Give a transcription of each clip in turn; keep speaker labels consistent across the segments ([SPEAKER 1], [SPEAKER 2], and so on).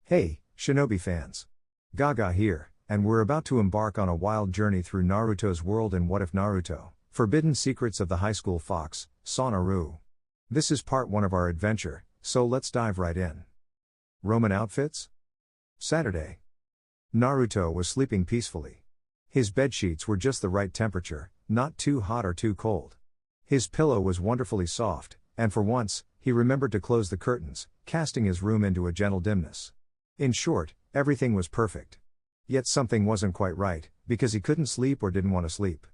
[SPEAKER 1] Hey, Shinobi fans! Gaga here, and we're about to embark on a wild journey through Naruto's world in What If Naruto? Forbidden Secrets of the High School Fox, SasuNaru. This is part 1 of our adventure, so let's dive right in. Roman outfits? Saturday. Naruto was sleeping peacefully. His bedsheets were just the right temperature, not too hot or too cold. His pillow was wonderfully soft, and for once, he remembered to close the curtains, casting his room into a gentle dimness. In short, everything was perfect. Yet something wasn't quite right, because he couldn't sleep or didn't want to sleep.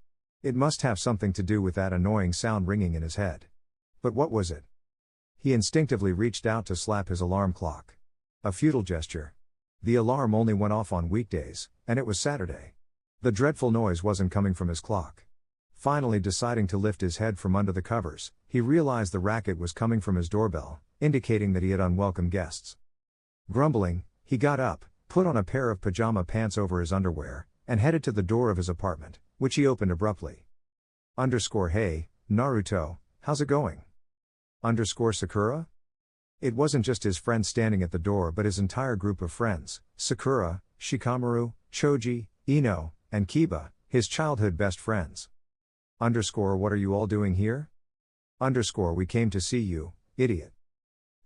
[SPEAKER 1] It must have something to do with that annoying sound ringing in his head. But what was it? He instinctively reached out to slap his alarm clock. A futile gesture. The alarm only went off on weekdays, and it was Saturday. The dreadful noise wasn't coming from his clock. Finally deciding to lift his head from under the covers, he realized the racket was coming from his doorbell, indicating that he had unwelcome guests. Grumbling, he got up, put on a pair of pajama pants over his underwear, and headed to the door of his apartment, which he opened abruptly. Hey, Naruto, how's it going? Sakura? It wasn't just his friend standing at the door but his entire group of friends, Sakura, Shikamaru, Choji, Ino, and Kiba, his childhood best friends. What are you all doing here? We came to see you, idiot.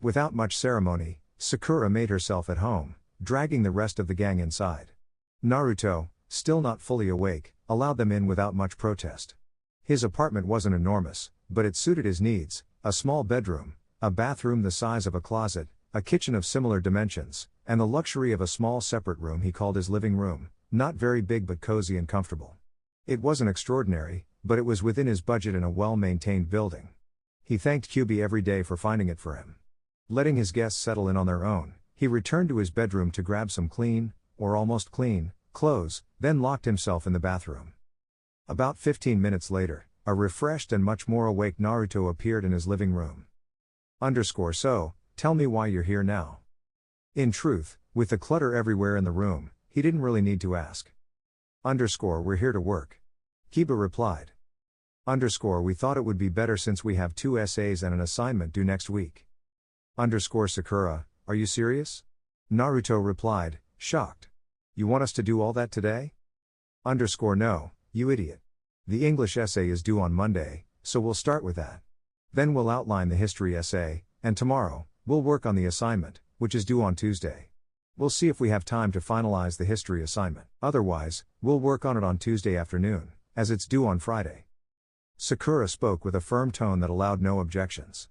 [SPEAKER 1] Without much ceremony, Sakura made herself at home, dragging the rest of the gang inside. Naruto, still not fully awake, allowed them in without much protest. His apartment wasn't enormous, but it suited his needs: a small bedroom, a bathroom the size of a closet, a kitchen of similar dimensions, and the luxury of a small separate room he called his living room, not very big but cozy and comfortable. It wasn't extraordinary, but it was within his budget in a well-maintained building. He thanked QB every day for finding it for him. Letting his guests settle in on their own, he returned to his bedroom to grab some clean, or almost clean, clothes, then locked himself in the bathroom. About 15 minutes later, a refreshed and much more awake Naruto appeared in his living room. So, tell me why you're here now. In truth, with the clutter everywhere in the room, he didn't really need to ask. We're here to work. Kiba replied. We thought it would be better since we have 2 essays and an assignment due next week. Sakura, are you serious? Naruto replied, shocked. You want us to do all that today? No, you idiot. The English essay is due on Monday, so we'll start with that. Then we'll outline the history essay, and tomorrow, we'll work on the assignment, which is due on Tuesday. We'll see if we have time to finalize the history assignment. Otherwise, we'll work on it on Tuesday afternoon, as it's due on Friday. Sakura spoke with a firm tone that allowed no objections.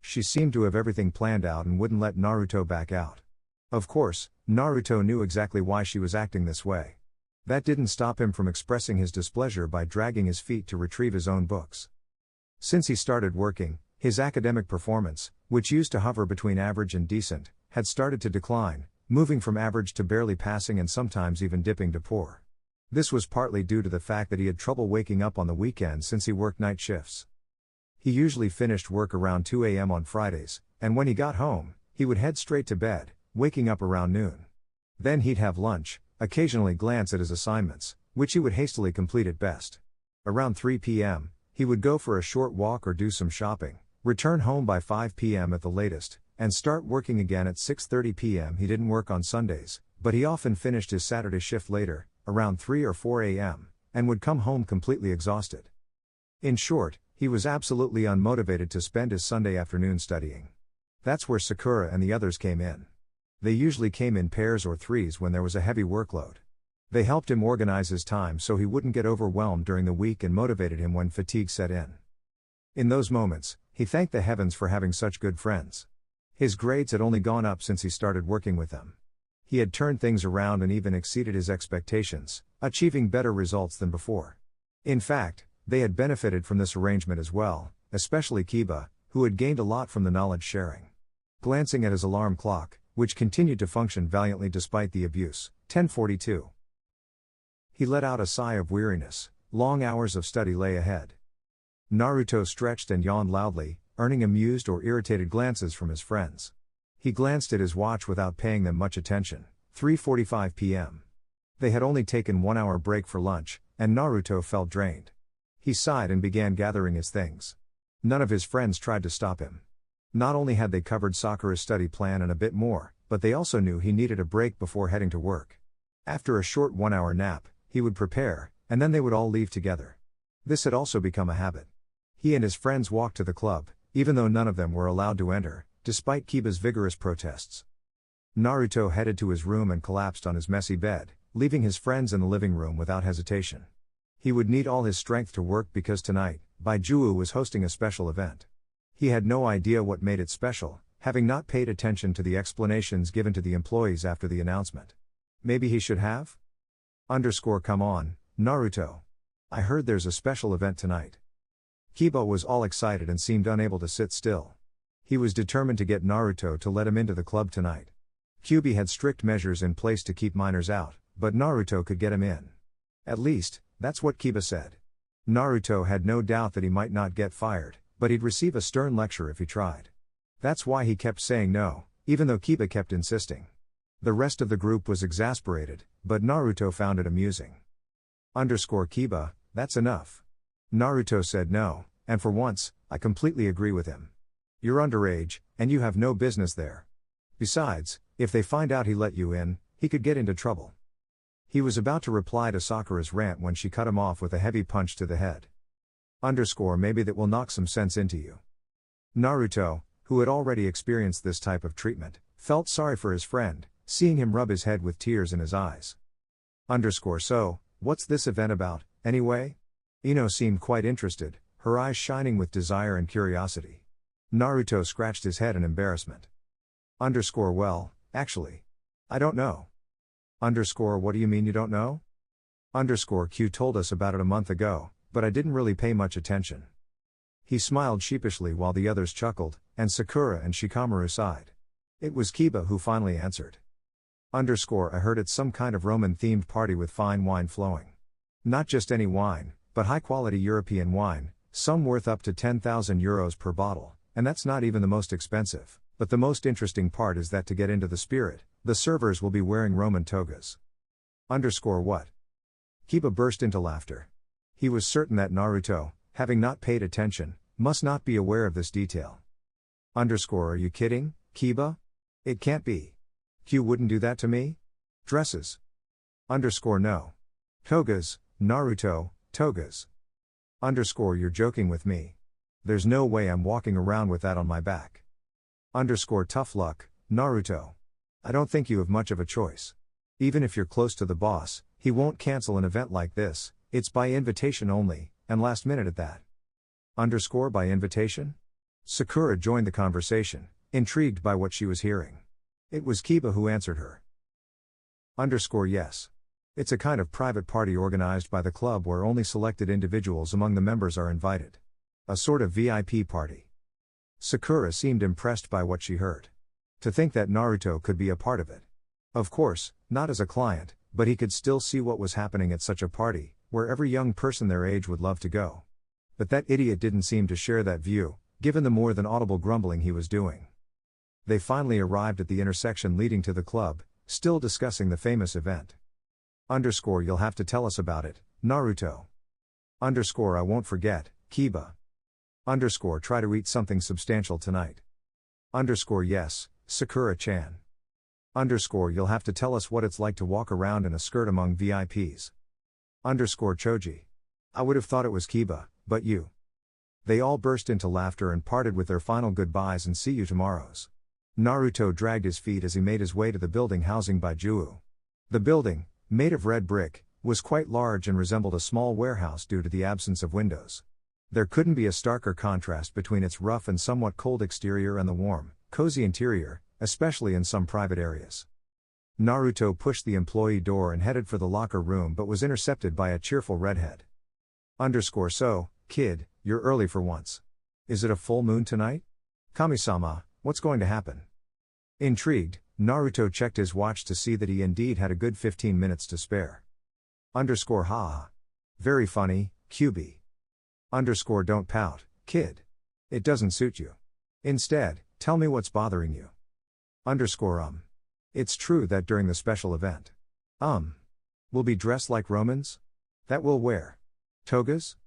[SPEAKER 1] She seemed to have everything planned out and wouldn't let Naruto back out. Of course, Naruto knew exactly why she was acting this way. That didn't stop him from expressing his displeasure by dragging his feet to retrieve his own books. Since he started working, his academic performance, which used to hover between average and decent, had started to decline, moving from average to barely passing and sometimes even dipping to poor. This was partly due to the fact that he had trouble waking up on the weekends since he worked night shifts. He usually finished work around 2 a.m. on Fridays, and when he got home, he would head straight to bed, waking up around noon. Then he'd have lunch, occasionally glance at his assignments, which he would hastily complete at best. Around 3 p.m., he would go for a short walk or do some shopping, return home by 5 p.m. at the latest, and start working again at 6:30 p.m. He didn't work on Sundays, but he often finished his Saturday shift later, around 3 or 4 a.m., and would come home completely exhausted. In short, he was absolutely unmotivated to spend his Sunday afternoon studying. That's where Sakura and the others came in. They usually came in pairs or threes when there was a heavy workload. They helped him organize his time so he wouldn't get overwhelmed during the week and motivated him when fatigue set in. In those moments, he thanked the heavens for having such good friends. His grades had only gone up since he started working with them. He had turned things around and even exceeded his expectations, achieving better results than before. In fact, they had benefited from this arrangement as well, especially Kiba, who had gained a lot from the knowledge sharing. Glancing at his alarm clock, which continued to function valiantly despite the abuse, 10:42. He let out a sigh of weariness. Long hours of study lay ahead. Naruto stretched and yawned loudly, earning amused or irritated glances from his friends. He glanced at his watch without paying them much attention. 3:45 p.m. They had only taken 1 hour break for lunch, and Naruto felt drained. He sighed and began gathering his things. None of his friends tried to stop him. Not only had they covered Sakura's study plan and a bit more, but but they also knew he needed a break before heading to work. After a short 1-hour nap, he would prepare, and then they would all leave together. This had also become a habit. He and his friends walked to the club, even though none of them were allowed to enter, despite Kiba's vigorous protests. Naruto headed to his room and collapsed on his messy bed, leaving his friends in the living room without hesitation. He would need all his strength to work because tonight, Baijuwu was hosting a special event. He had no idea what made it special, having not paid attention to the explanations given to the employees after the announcement. Maybe he should have? Come on, Naruto. I heard there's a special event tonight. Kiba was all excited and seemed unable to sit still. He was determined to get Naruto to let him into the club tonight. Kyuubi had strict measures in place to keep minors out, but Naruto could get him in. At least, that's what Kiba said. Naruto had no doubt that he might not get fired, but he'd receive a stern lecture if he tried. That's why he kept saying no, even though Kiba kept insisting. The rest of the group was exasperated, but Naruto found it amusing. Kiba, that's enough. Naruto said no, and for once, I completely agree with him. You're underage, and you have no business there. Besides, if they find out he let you in, he could get into trouble. He was about to reply to Sakura's rant when she cut him off with a heavy punch to the head. Maybe that will knock some sense into you. Naruto, who had already experienced this type of treatment, felt sorry for his friend, seeing him rub his head with tears in his eyes. So, what's this event about, anyway? Ino seemed quite interested, her eyes shining with desire and curiosity. Naruto scratched his head in embarrassment. Well, actually. I don't know. What do you mean you don't know? Q told us about it a month ago, but I didn't really pay much attention. He smiled sheepishly while the others chuckled, and Sakura and Shikamaru sighed. It was Kiba who finally answered. I heard it's some kind of Roman-themed party with fine wine flowing. Not just any wine, but high-quality European wine, some worth up to 10,000 euros per bottle, and that's not even the most expensive. But the most interesting part is that to get into the spirit, the servers will be wearing Roman togas. What? Kiba burst into laughter. He was certain that Naruto, having not paid attention, must not be aware of this detail. Are you kidding, Kiba? It can't be. Q wouldn't do that to me? Dresses. No. Togas, Naruto, togas. You're joking with me. There's no way I'm walking around with that on my back. Tough luck, Naruto. I don't think you have much of a choice. Even if you're close to the boss, he won't cancel an event like this, it's by invitation only, and last minute at that. By invitation? Sakura joined the conversation, intrigued by what she was hearing. It was Kiba who answered her. Yes. It's a kind of private party organized by the club where only selected individuals among the members are invited. A sort of VIP party. Sakura seemed impressed by what she heard. To think that Naruto could be a part of it. Of course, not as a client, but he could still see what was happening at such a party, where every young person their age would love to go. But that idiot didn't seem to share that view, given the more than audible grumbling he was doing. They finally arrived at the intersection leading to the club, still discussing the famous event. You'll have to tell us about it, Naruto. I won't forget, Kiba. Try to eat something substantial tonight. Yes, Sakura-chan. You'll have to tell us what it's like to walk around in a skirt among VIPs. Choji. I would have thought it was Kiba, but you. They all burst into laughter and parted with their final goodbyes and see you tomorrows. Naruto dragged his feet as he made his way to the building housing Baijuwu. The building, made of red brick, was quite large and resembled a small warehouse due to the absence of windows. There couldn't be a starker contrast between its rough and somewhat cold exterior and the warm, cozy interior, especially in some private areas. Naruto pushed the employee door and headed for the locker room but was intercepted by a cheerful redhead. So, kid, you're early for once. Is it a full moon tonight? Kami-sama, what's going to happen? Intrigued, Naruto checked his watch to see that he indeed had a good 15 minutes to spare. Ha. Very funny, QB. Don't pout, kid. It doesn't suit you. Instead, tell me what's bothering you. It's true that during the special event. We'll be dressed like Romans? That we'll wear togas?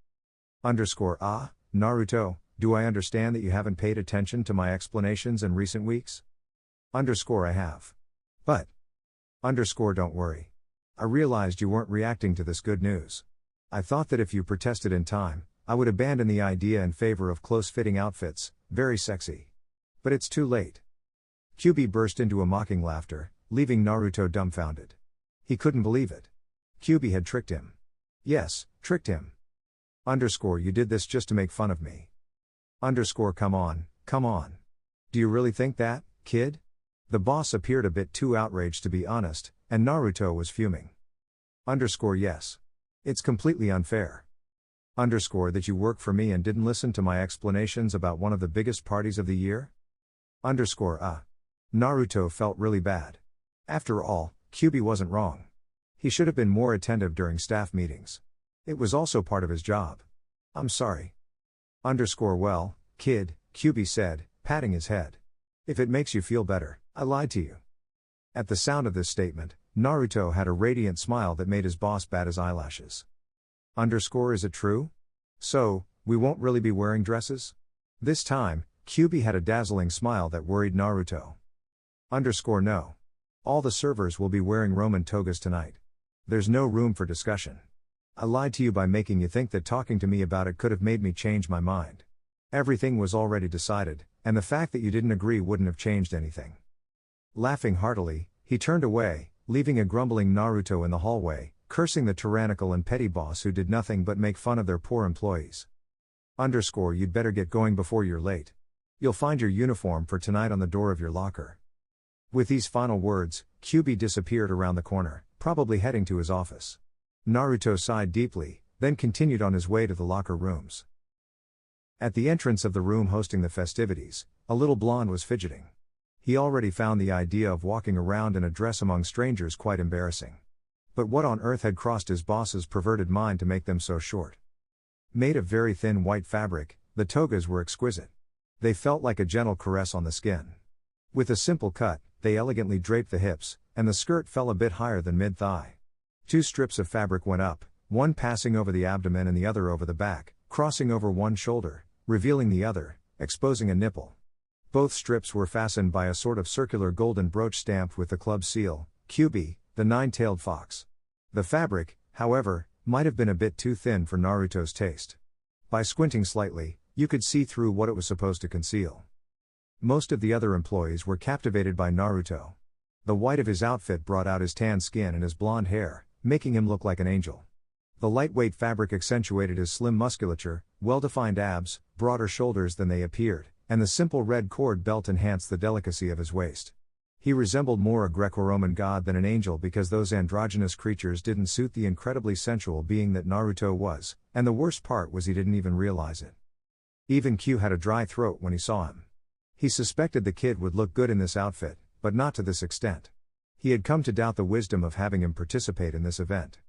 [SPEAKER 1] Naruto, do I understand that you haven't paid attention to my explanations in recent weeks? I have. But. Don't worry. I realized you weren't reacting to this good news. I thought that if you protested in time, I would abandon the idea in favor of close-fitting outfits, very sexy. But it's too late. Kyubi burst into a mocking laughter, leaving Naruto dumbfounded. He couldn't believe it. Kyubi had tricked him. Yes, tricked him. You did this just to make fun of me. Come on. Do you really think that, kid? The boss appeared a bit too outraged to be honest, and Naruto was fuming. Yes. It's completely unfair. That you work for me and didn't listen to my explanations about one of the biggest parties of the year? Naruto felt really bad. After all, Kyubi wasn't wrong. He should have been more attentive during staff meetings. It was also part of his job. I'm sorry. Well, kid, Kyubi said, patting his head. If it makes you feel better, I lied to you. At the sound of this statement, Naruto had a radiant smile that made his boss bat his eyelashes. Is it true? So, we won't really be wearing dresses? This time, Kyubi had a dazzling smile that worried Naruto. No. All the servers will be wearing Roman togas tonight. There's no room for discussion. I lied to you by making you think that talking to me about it could have made me change my mind. Everything was already decided, and the fact that you didn't agree wouldn't have changed anything. Laughing heartily, he turned away, leaving a grumbling Naruto in the hallway, cursing the tyrannical and petty boss who did nothing but make fun of their poor employees. You'd better get going before you're late. You'll find your uniform for tonight on the door of your locker. With these final words, Kyubi disappeared around the corner, probably heading to his office. Naruto sighed deeply, then continued on his way to the locker rooms. At the entrance of the room hosting the festivities, a little blonde was fidgeting. He already found the idea of walking around in a dress among strangers quite embarrassing. But what on earth had crossed his boss's perverted mind to make them so short? Made of very thin white fabric, the togas were exquisite. They felt like a gentle caress on the skin. With a simple cut, they elegantly draped the hips, and the skirt fell a bit higher than mid-thigh. 2 strips of fabric went up, one passing over the abdomen and the other over the back, crossing over one shoulder, revealing the other, exposing a nipple. Both strips were fastened by a sort of circular golden brooch stamped with the club seal, Kyubi, the 9-tailed fox. The fabric, however, might have been a bit too thin for Naruto's taste. By squinting slightly, you could see through what it was supposed to conceal. Most of the other employees were captivated by Naruto. The white of his outfit brought out his tan skin and his blonde hair, making him look like an angel. The lightweight fabric accentuated his slim musculature, well-defined abs, broader shoulders than they appeared, and the simple red cord belt enhanced the delicacy of his waist. He resembled more a Greco-Roman god than an angel because those androgynous creatures didn't suit the incredibly sensual being that Naruto was, and the worst part was he didn't even realize it. Even Q had a dry throat when he saw him. He suspected the kid would look good in this outfit, but not to this extent. He had come to doubt the wisdom of having him participate in this event.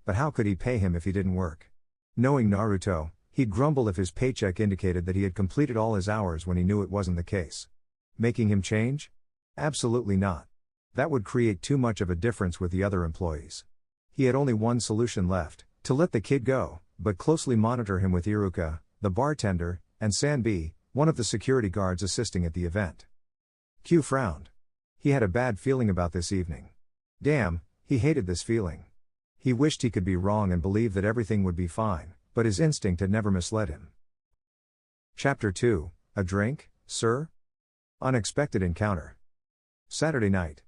[SPEAKER 1] But how could he pay him if he didn't work? Knowing Naruto, he'd grumble if his paycheck indicated that he had completed all his hours when he knew it wasn't the case. Making him change? Absolutely not. That would create too much of a difference with the other employees. He had only one solution left, to let the kid go, but closely monitor him with Iruka, the bartender, and Sanbi, one of the security guards assisting at the event. Q frowned. He had a bad feeling about this evening. Damn, he hated this feeling. He wished he could be wrong and believe that everything would be fine, but his instinct had never misled him. Chapter 2, A Drink, Sir? Unexpected Encounter. Saturday night.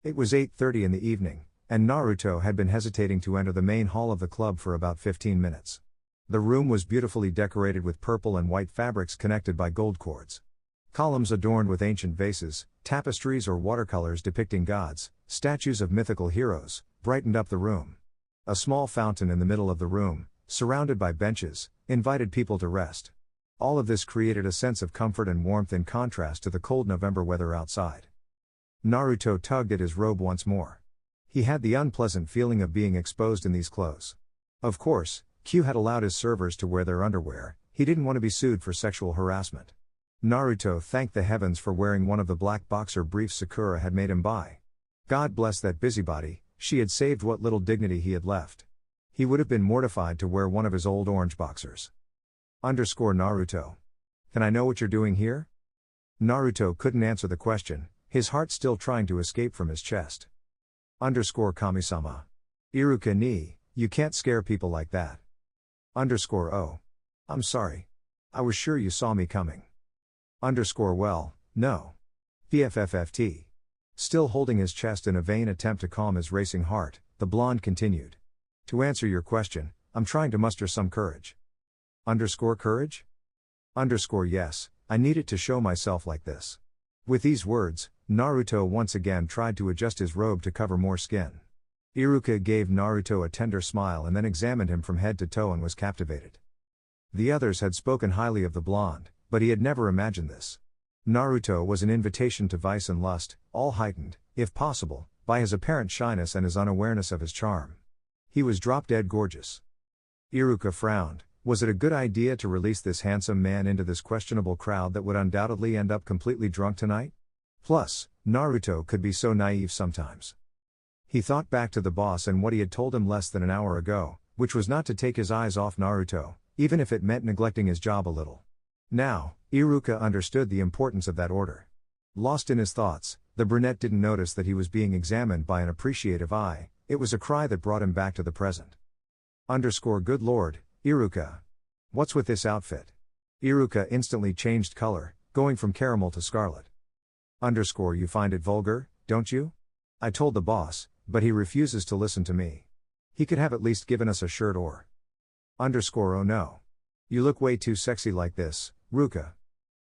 [SPEAKER 1] It was 8:30 in the evening, and Naruto had been hesitating to enter the main hall of the club for about 15 minutes. The room was beautifully decorated with purple and white fabrics connected by gold cords. Columns adorned with ancient vases, tapestries or watercolors depicting gods, statues of mythical heroes, brightened up the room. A small fountain in the middle of the room, surrounded by benches, invited people to rest. All of this created a sense of comfort and warmth in contrast to the cold November weather outside. Naruto tugged at his robe once more. He had the unpleasant feeling of being exposed in these clothes. Of course, Q had allowed his servers to wear their underwear. He didn't want to be sued for sexual harassment. Naruto thanked the heavens for wearing one of the black boxer briefs Sakura had made him buy. God bless that busybody, she had saved what little dignity he had left. He would have been mortified to wear one of his old orange boxers. Naruto. Can I know what you're doing here? Naruto couldn't answer the question, his heart still trying to escape from his chest. Kami-sama. Iruka ni, you can't scare people like that. Oh. I'm sorry. I was sure you saw me coming. Well, no. PFFFT. Still holding his chest in a vain attempt to calm his racing heart, the blonde continued. To answer your question, I'm trying to muster some courage. Courage? Yes, I need it to show myself like this. With these words, Naruto once again tried to adjust his robe to cover more skin. Iruka gave Naruto a tender smile and then examined him from head to toe and was captivated. The others had spoken highly of the blonde, but he had never imagined this. Naruto was an invitation to vice and lust, all heightened, if possible, by his apparent shyness and his unawareness of his charm. He was drop-dead gorgeous. Iruka frowned. Was it a good idea to release this handsome man into this questionable crowd that would undoubtedly end up completely drunk tonight? Plus, Naruto could be so naive sometimes. He thought back to the boss and what he had told him less than an hour ago, which was not to take his eyes off Naruto, even if it meant neglecting his job a little. Now, Iruka understood the importance of that order. Lost in his thoughts, the brunette didn't notice that he was being examined by an appreciative eye. It was a cry that brought him back to the present. Good lord, Iruka. What's with this outfit? Iruka instantly changed color, going from caramel to scarlet. You find it vulgar, don't you? I told the boss, but he refuses to listen to me. He could have at least given us a shirt or. Oh no. You look way too sexy like this, Ruka.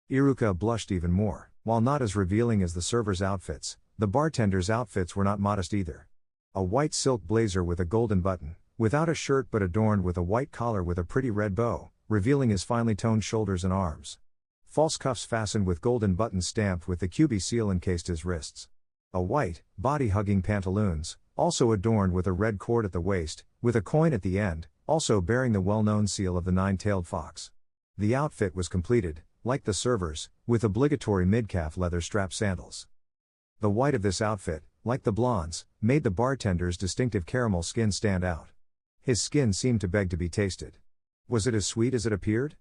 [SPEAKER 1] Iruka blushed even more. While not as revealing as the servers' outfits, the bartenders' outfits were not modest either. A white silk blazer with a golden button, without a shirt but adorned with a white collar with a pretty red bow, revealing his finely toned shoulders and arms. False cuffs fastened with golden buttons stamped with the QB seal encased his wrists. A white, body-hugging pantaloons, also adorned with a red cord at the waist, with a coin at the end, also bearing the well-known seal of the nine-tailed fox. The outfit was completed, like the servers, with obligatory mid-calf leather strap sandals. The white of this outfit, like the blonde's, made the bartender's distinctive caramel skin stand out. His skin seemed to beg to be tasted. Was it as sweet as it appeared?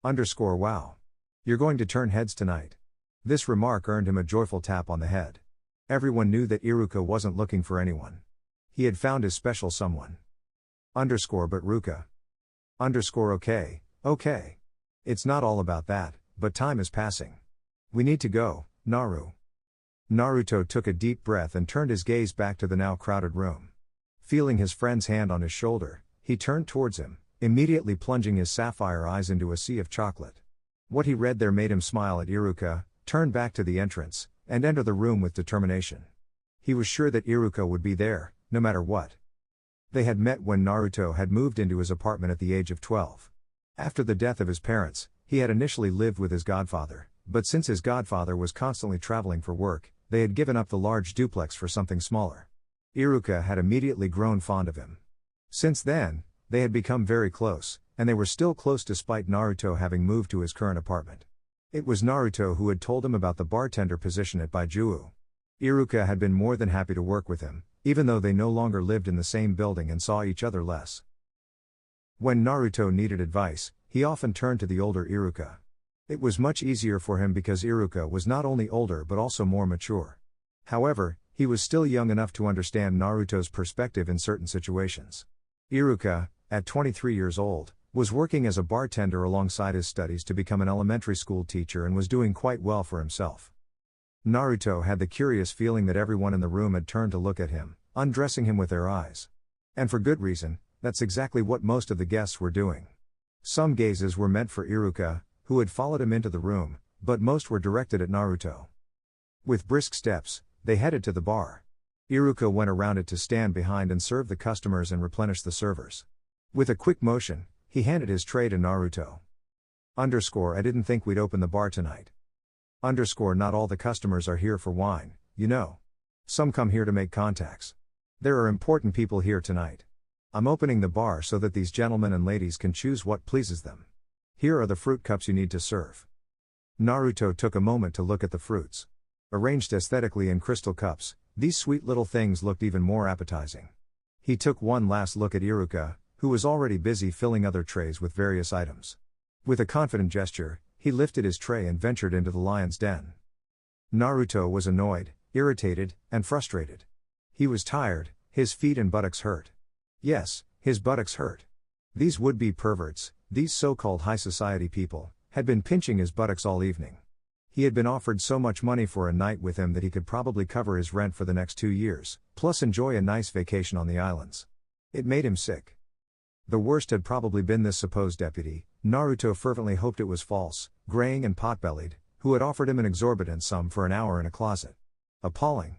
[SPEAKER 1] Wow. You're going to turn heads tonight. This remark earned him a joyful tap on the head. Everyone knew that Iruka wasn't looking for anyone. He had found his special someone. But Ruka. Okay. It's not all about that, but time is passing. We need to go, Naru. Naruto took a deep breath and turned his gaze back to the now crowded room. Feeling his friend's hand on his shoulder, he turned towards him, immediately plunging his sapphire eyes into a sea of chocolate. What he read there made him smile at Iruka, turn back to the entrance, and enter the room with determination. He was sure that Iruka would be there, no matter what. They had met when Naruto had moved into his apartment at the age of 12. After the death of his parents, he had initially lived with his godfather, but since his godfather was constantly traveling for work, they had given up the large duplex for something smaller. Iruka had immediately grown fond of him. Since then, they had become very close, and they were still close despite Naruto having moved to his current apartment. It was Naruto who had told him about the bartender position at Baijuo. Iruka had been more than happy to work with him, even though they no longer lived in the same building and saw each other less. When Naruto needed advice, he often turned to the older Iruka. It was much easier for him because Iruka was not only older but also more mature. However, he was still young enough to understand Naruto's perspective in certain situations. Iruka, at 23 years old, was working as a bartender alongside his studies to become an elementary school teacher and was doing quite well for himself. Naruto had the curious feeling that everyone in the room had turned to look at him, undressing him with their eyes. And for good reason, that's exactly what most of the guests were doing. Some gazes were meant for Iruka, who had followed him into the room, but most were directed at Naruto. With brisk steps, they headed to the bar. Iruka went around it to stand behind and serve the customers and replenish the servers. With a quick motion, he handed his tray to Naruto. I didn't think we'd open the bar tonight. Not all the customers are here for wine, you know. Some come here to make contacts. There are important people here tonight. I'm opening the bar so that these gentlemen and ladies can choose what pleases them. Here are the fruit cups you need to serve. Naruto took a moment to look at the fruits. Arranged aesthetically in crystal cups, these sweet little things looked even more appetizing. He took one last look at Iruka, who was already busy filling other trays with various items. With a confident gesture, he lifted his tray and ventured into the lion's den. Naruto was annoyed, irritated, and frustrated. He was tired, his feet and buttocks hurt. Yes, his buttocks hurt. These would-be perverts, these so-called high society people, had been pinching his buttocks all evening. He had been offered so much money for a night with him that he could probably cover his rent for the next 2 years, plus enjoy a nice vacation on the islands. It made him sick. The worst had probably been this supposed deputy, Naruto fervently hoped it was false, graying and pot-bellied, who had offered him an exorbitant sum for an hour in a closet. Appalling.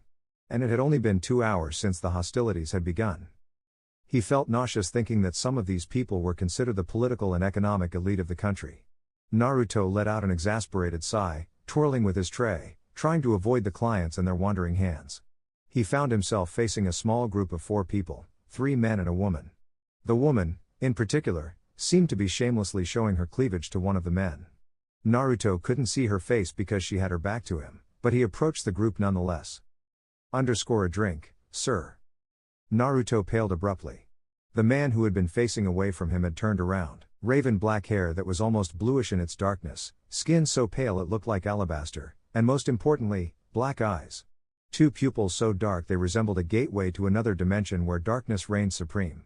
[SPEAKER 1] And it had only been 2 hours since the hostilities had begun. He felt nauseous thinking that some of these people were considered the political and economic elite of the country. Naruto let out an exasperated sigh, twirling with his tray, trying to avoid the clients and their wandering hands. He found himself facing a small group of 4 people, 3 men and a woman. The woman, in particular, seemed to be shamelessly showing her cleavage to one of the men. Naruto couldn't see her face because she had her back to him, but he approached the group nonetheless. A drink, sir. Naruto paled abruptly. The man who had been facing away from him had turned around, raven black hair that was almost bluish in its darkness, skin so pale it looked like alabaster, and most importantly, black eyes. 2 pupils so dark they resembled a gateway to another dimension where darkness reigned supreme.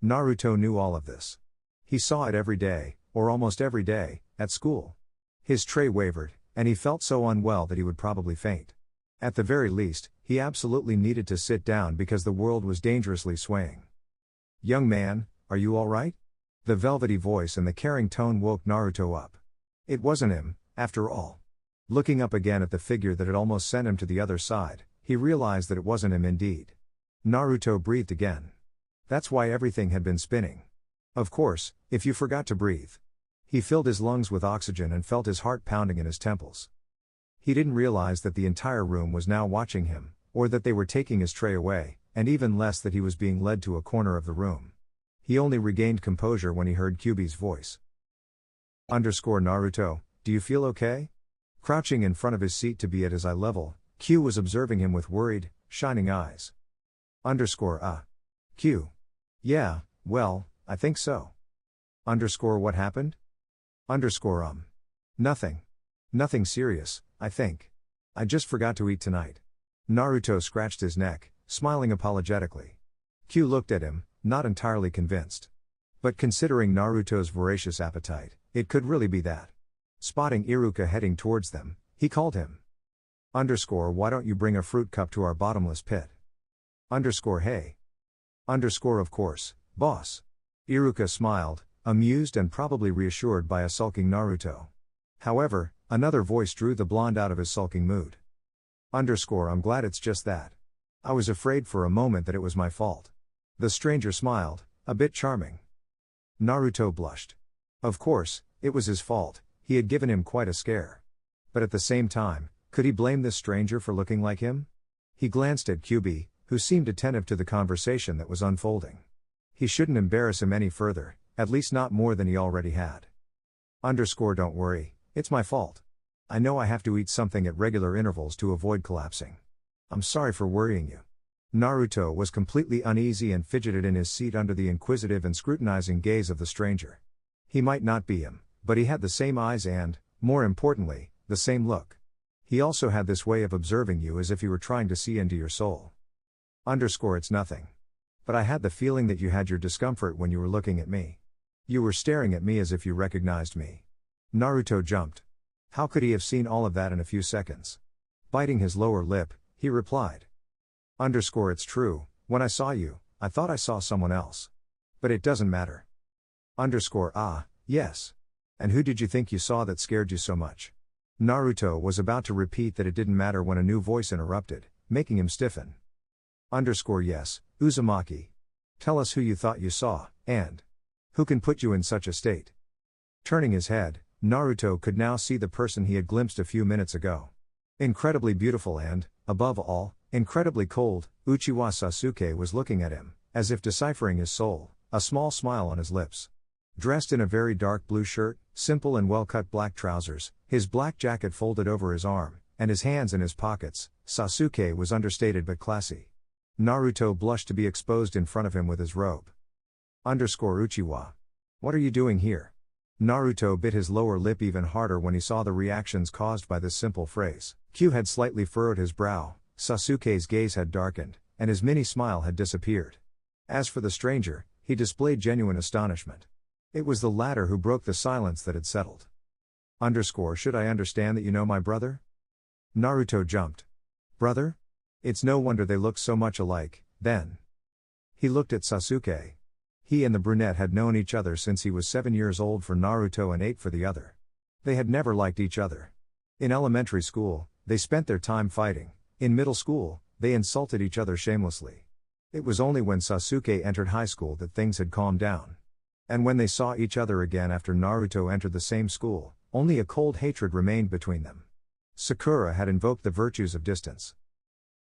[SPEAKER 1] Naruto knew all of this. He saw it every day, or almost every day, at school. His tray wavered, and he felt so unwell that he would probably faint. At the very least, he absolutely needed to sit down because the world was dangerously swaying. "Young man, are you all right?" The velvety voice and the caring tone woke Naruto up. It wasn't him, after all. Looking up again at the figure that had almost sent him to the other side, he realized that it wasn't him indeed. Naruto breathed again. That's why everything had been spinning. Of course, if you forgot to breathe. He filled his lungs with oxygen and felt his heart pounding in his temples. He didn't realize that the entire room was now watching him, or that they were taking his tray away, and even less that he was being led to a corner of the room. He only regained composure when he heard Kyuubi's voice. Naruto, do you feel okay? Crouching in front of his seat to be at his eye level, Q was observing him with worried, shining eyes. Q. Yeah, well, I think so. What happened? Nothing. Nothing serious, I think. I just forgot to eat tonight. Naruto scratched his neck, smiling apologetically. Q looked at him, not entirely convinced. But considering Naruto's voracious appetite, it could really be that. Spotting Iruka heading towards them, he called him. Why don't you bring a fruit cup to our bottomless pit? Hey. Of course, boss. Iruka smiled, amused and probably reassured by a sulking Naruto. However, another voice drew the blonde out of his sulking mood. I'm glad it's just that. I was afraid for a moment that it was my fault. The stranger smiled, a bit charming. Naruto blushed. Of course, it was his fault, he had given him quite a scare. But at the same time, could he blame this stranger for looking like him? He glanced at Kyuubi, who seemed attentive to the conversation that was unfolding. He shouldn't embarrass him any further, at least not more than he already had. Don't worry, it's my fault. I know I have to eat something at regular intervals to avoid collapsing. I'm sorry for worrying you. Naruto was completely uneasy and fidgeted in his seat under the inquisitive and scrutinizing gaze of the stranger. He might not be him, but he had the same eyes and, more importantly, the same look. He also had this way of observing you as if he were trying to see into your soul. It's nothing. But I had the feeling that you had your discomfort when you were looking at me. You were staring at me as if you recognized me. Naruto jumped. How could he have seen all of that in a few seconds? Biting his lower lip, he replied. It's true, when I saw you, I thought I saw someone else. But it doesn't matter. Yes. And who did you think you saw that scared you so much? Naruto was about to repeat that it didn't matter when a new voice interrupted, making him stiffen. Yes, Uzumaki. Tell us who you thought you saw, and who can put you in such a state. Turning his head, Naruto could now see the person he had glimpsed a few minutes ago. Incredibly beautiful and, above all, incredibly cold, Uchiwa Sasuke was looking at him, as if deciphering his soul, a small smile on his lips. Dressed in a very dark blue shirt, simple and well-cut black trousers, his black jacket folded over his arm, and his hands in his pockets, Sasuke was understated but classy. Naruto blushed to be exposed in front of him with his robe. Uchiwa. What are you doing here? Naruto bit his lower lip even harder when he saw the reactions caused by this simple phrase. Q had slightly furrowed his brow, Sasuke's gaze had darkened, and his mini smile had disappeared. As for the stranger, he displayed genuine astonishment. It was the latter who broke the silence that had settled. Should I understand that you know my brother? Naruto jumped. Brother? It's no wonder they looked so much alike, then. He looked at Sasuke. He and the brunette had known each other since he was 7 years old for Naruto and 8 for the other. They had never liked each other. In elementary school, they spent their time fighting. In middle school, they insulted each other shamelessly. It was only when Sasuke entered high school that things had calmed down. And when they saw each other again after Naruto entered the same school, only a cold hatred remained between them. Sakura had invoked the virtues of distance.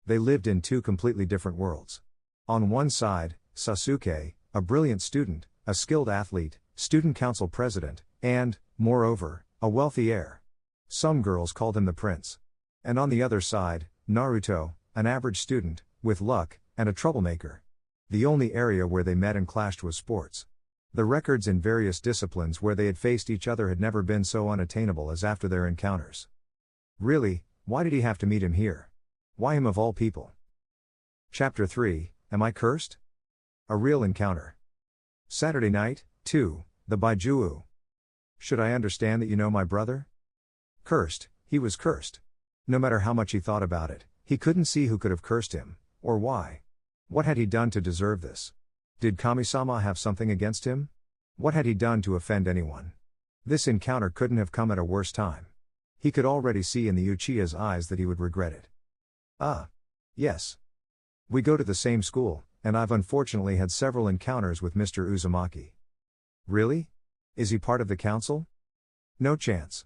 [SPEAKER 1] They lived in two completely different worlds. On one side, Sasuke, a brilliant student, a skilled athlete, student council president, and, moreover, a wealthy heir. Some girls called him the prince. And on the other side, Naruto, an average student, with luck, and a troublemaker. The only area where they met and clashed was sports. The records in various disciplines where they had faced each other had never been so unattainable as after their encounters. Really, why did he have to meet him here? Why him of all people? Chapter 3, Am I Cursed? A Real Encounter. Saturday night, 2, the Baijuo. Should I understand that you know my brother? Cursed, he was cursed. No matter how much he thought about it, he couldn't see who could have cursed him, or why. What had he done to deserve this? Did Kami-sama have something against him? What had he done to offend anyone? This encounter couldn't have come at a worse time. He could already see in the Uchiha's eyes that he would regret it. Yes. We go to the same school, and I've unfortunately had several encounters with Mr. Uzumaki. Really? Is he part of the council? No chance.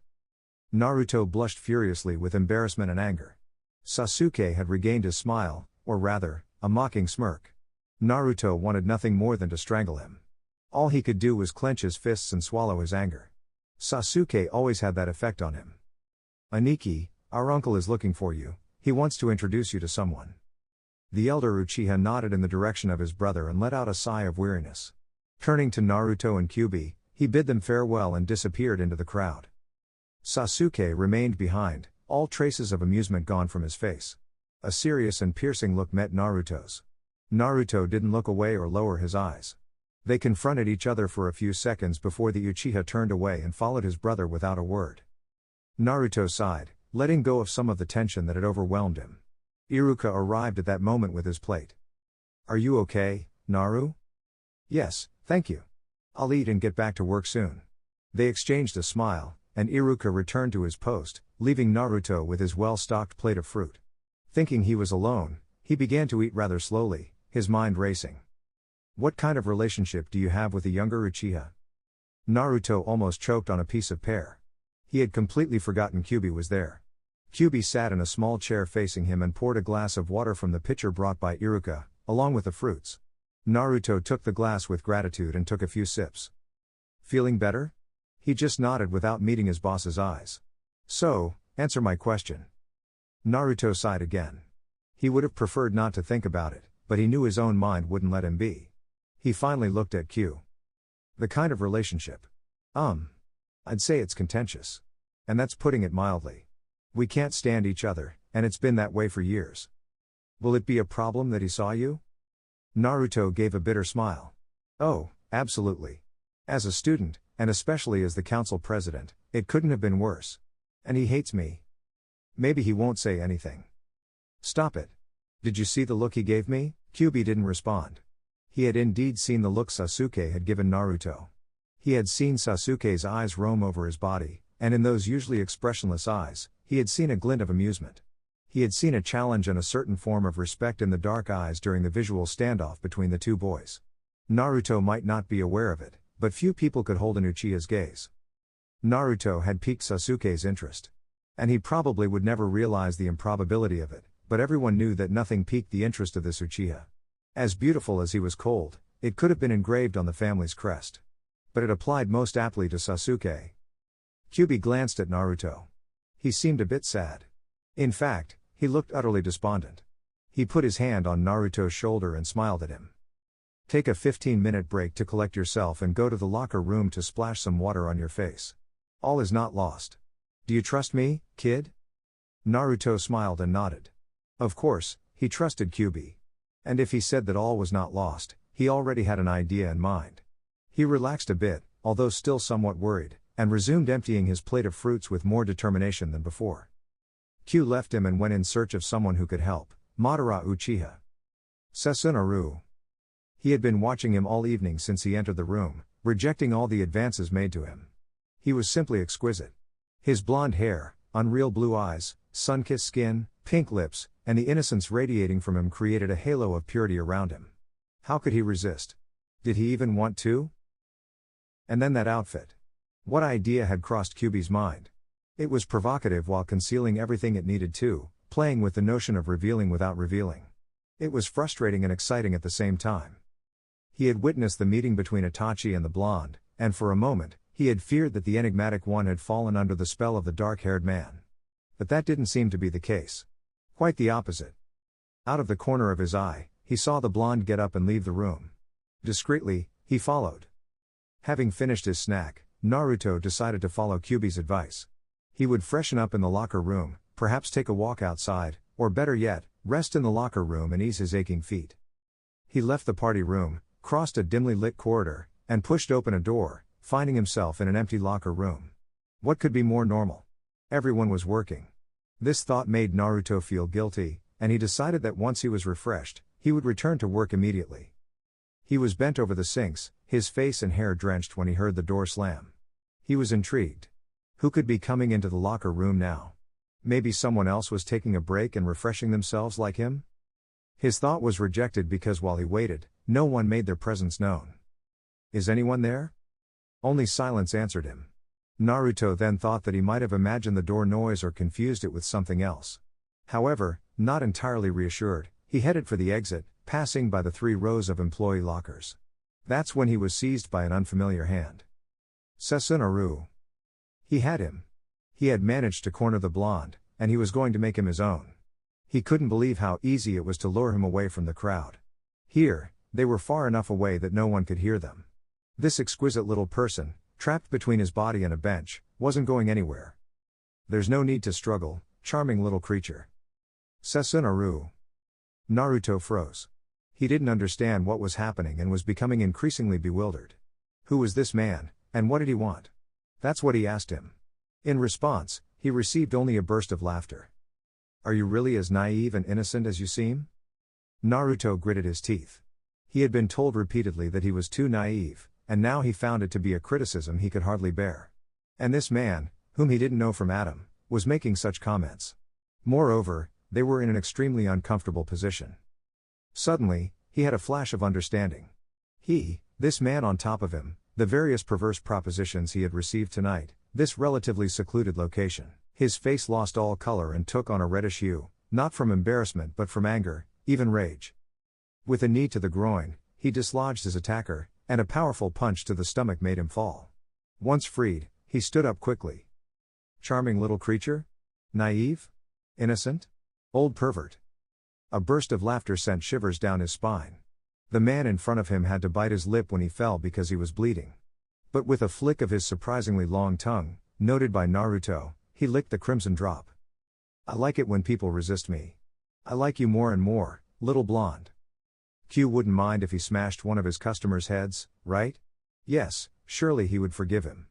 [SPEAKER 1] Naruto blushed furiously with embarrassment and anger. Sasuke had regained his smile, or rather, a mocking smirk. Naruto wanted nothing more than to strangle him. All he could do was clench his fists and swallow his anger. Sasuke always had that effect on him. Aniki, our uncle is looking for you, he wants to introduce you to someone. The elder Uchiha nodded in the direction of his brother and let out a sigh of weariness. Turning to Naruto and Kyuubi, he bid them farewell and disappeared into the crowd. Sasuke remained behind, all traces of amusement gone from his face. A serious and piercing look met Naruto's. Naruto didn't look away or lower his eyes. They confronted each other for a few seconds before the Uchiha turned away and followed his brother without a word. Naruto sighed, letting go of some of the tension that had overwhelmed him. Iruka arrived at that moment with his plate. Are you okay, Naru? Yes, thank you. I'll eat and get back to work soon. They exchanged a smile, and Iruka returned to his post, leaving Naruto with his well-stocked plate of fruit. Thinking he was alone, he began to eat rather slowly, his mind racing. What kind of relationship do you have with the younger Uchiha? Naruto almost choked on a piece of pear. He had completely forgotten Kyuubi was there. Kyuubi sat in a small chair facing him and poured a glass of water from the pitcher brought by Iruka, along with the fruits. Naruto took the glass with gratitude and took a few sips. Feeling better? He just nodded without meeting his boss's eyes. So, answer my question. Naruto sighed again. He would have preferred not to think about it, but he knew his own mind wouldn't let him be. He finally looked at Q. The kind of relationship. I'd say it's contentious. And that's putting it mildly. We can't stand each other, and it's been that way for years. Will it be a problem that he saw you? Naruto gave a bitter smile. Oh, absolutely. As a student, and especially as the council president, it couldn't have been worse. And he hates me. Maybe he won't say anything. Stop it. Did you see the look he gave me? Kyuubi didn't respond. He had indeed seen the look Sasuke had given Naruto. He had seen Sasuke's eyes roam over his body, and in those usually expressionless eyes, he had seen a glint of amusement. He had seen a challenge and a certain form of respect in the dark eyes during the visual standoff between the two boys. Naruto might not be aware of it, but few people could hold an Uchiha's gaze. Naruto had piqued Sasuke's interest. And he probably would never realize the improbability of it, but everyone knew that nothing piqued the interest of this Uchiha. As beautiful as he was cold, it could have been engraved on the family's crest. But it applied most aptly to Sasuke. Kyuubi glanced at Naruto. He seemed a bit sad. In fact, he looked utterly despondent. He put his hand on Naruto's shoulder and smiled at him. Take a 15-minute break to collect yourself and go to the locker room to splash some water on your face. All is not lost. Do you trust me, kid? Naruto smiled and nodded. Of course, he trusted Kyuubi. And if he said that all was not lost, he already had an idea in mind. He relaxed a bit, although still somewhat worried, and resumed emptying his plate of fruits with more determination than before. Q left him and went in search of someone who could help, Madara Uchiha. SasuNaru. He had been watching him all evening since he entered the room, rejecting all the advances made to him. He was simply exquisite. His blonde hair, unreal blue eyes, sun-kissed skin, pink lips, and the innocence radiating from him created a halo of purity around him. How could he resist? Did he even want to? And then that outfit. What idea had crossed Kyuubi's mind? It was provocative while concealing everything it needed to, playing with the notion of revealing without revealing. It was frustrating and exciting at the same time. He had witnessed the meeting between Itachi and the blonde, and for a moment, he had feared that the enigmatic one had fallen under the spell of the dark-haired man. But that didn't seem to be the case. Quite the opposite. Out of the corner of his eye, he saw the blonde get up and leave the room. Discreetly, he followed. Having finished his snack, Naruto decided to follow Kyuubi's advice. He would freshen up in the locker room, perhaps take a walk outside, or better yet, rest in the locker room and ease his aching feet. He left the party room, crossed a dimly lit corridor, and pushed open a door, finding himself in an empty locker room. What could be more normal? Everyone was working. This thought made Naruto feel guilty, and he decided that once he was refreshed, he would return to work immediately. He was bent over the sinks, his face and hair drenched when he heard the door slam. He was intrigued. Who could be coming into the locker room now? Maybe someone else was taking a break and refreshing themselves like him? His thought was rejected because while he waited, no one made their presence known. Is anyone there? Only silence answered him. Naruto then thought that he might have imagined the door noise or confused it with something else. However, not entirely reassured, he headed for the exit, passing by the 3 rows of employee lockers. That's when he was seized by an unfamiliar hand. SasuNaru. He had him. He had managed to corner the blonde, and he was going to make him his own. He couldn't believe how easy it was to lure him away from the crowd. Here, they were far enough away that no one could hear them. This exquisite little person, trapped between his body and a bench, wasn't going anywhere. There's no need to struggle, charming little creature. SasuNaru. Naruto froze. He didn't understand what was happening and was becoming increasingly bewildered. Who was this man, and what did he want? That's what he asked him. In response, he received only a burst of laughter. Are you really as naive and innocent as you seem? Naruto gritted his teeth. He had been told repeatedly that he was too naive, and now he found it to be a criticism he could hardly bear. And this man, whom he didn't know from Adam, was making such comments. Moreover, they were in an extremely uncomfortable position. Suddenly, he had a flash of understanding. This man on top of him, the various perverse propositions he had received tonight, this relatively secluded location, his face lost all color and took on a reddish hue, not from embarrassment but from anger, even rage. With a knee to the groin, he dislodged his attacker, and a powerful punch to the stomach made him fall. Once freed, he stood up quickly. Charming little creature? Naive? Innocent? Old pervert. A burst of laughter sent shivers down his spine. The man in front of him had to bite his lip when he fell because he was bleeding. But with a flick of his surprisingly long tongue, noted by Naruto, he licked the crimson drop. I like it when people resist me. I like you more and more, little blonde. Q wouldn't mind if he smashed one of his customers' heads, right? Yes, surely he would forgive him.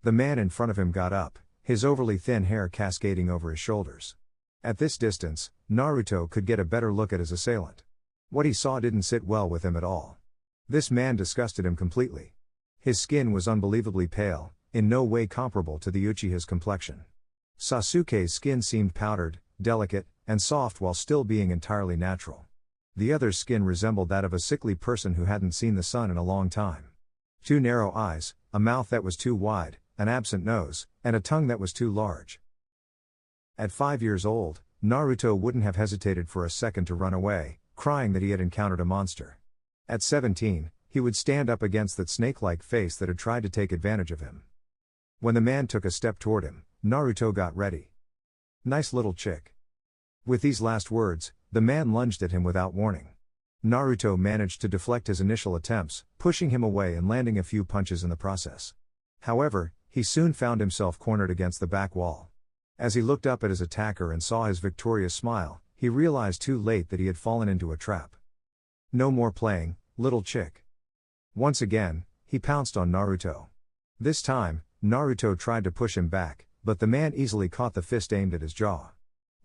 [SPEAKER 1] The man in front of him got up, his overly thin hair cascading over his shoulders. At this distance, Naruto could get a better look at his assailant. What he saw didn't sit well with him at all. This man disgusted him completely. His skin was unbelievably pale, in no way comparable to the Uchiha's complexion. Sasuke's skin seemed powdered, delicate, and soft while still being entirely natural. The other's skin resembled that of a sickly person who hadn't seen the sun in a long time. 2 narrow eyes, a mouth that was too wide, an absent nose, and a tongue that was too large. At 5 years old, Naruto wouldn't have hesitated for a second to run away, crying that he had encountered a monster. At 17, he would stand up against that snake-like face that had tried to take advantage of him. When the man took a step toward him, Naruto got ready. Nice little chick. With these last words, the man lunged at him without warning. Naruto managed to deflect his initial attempts, pushing him away and landing a few punches in the process. However, he soon found himself cornered against the back wall. As he looked up at his attacker and saw his victorious smile, he realized too late that he had fallen into a trap. No more playing, little chick. Once again, he pounced on Naruto. This time, Naruto tried to push him back, but the man easily caught the fist aimed at his jaw.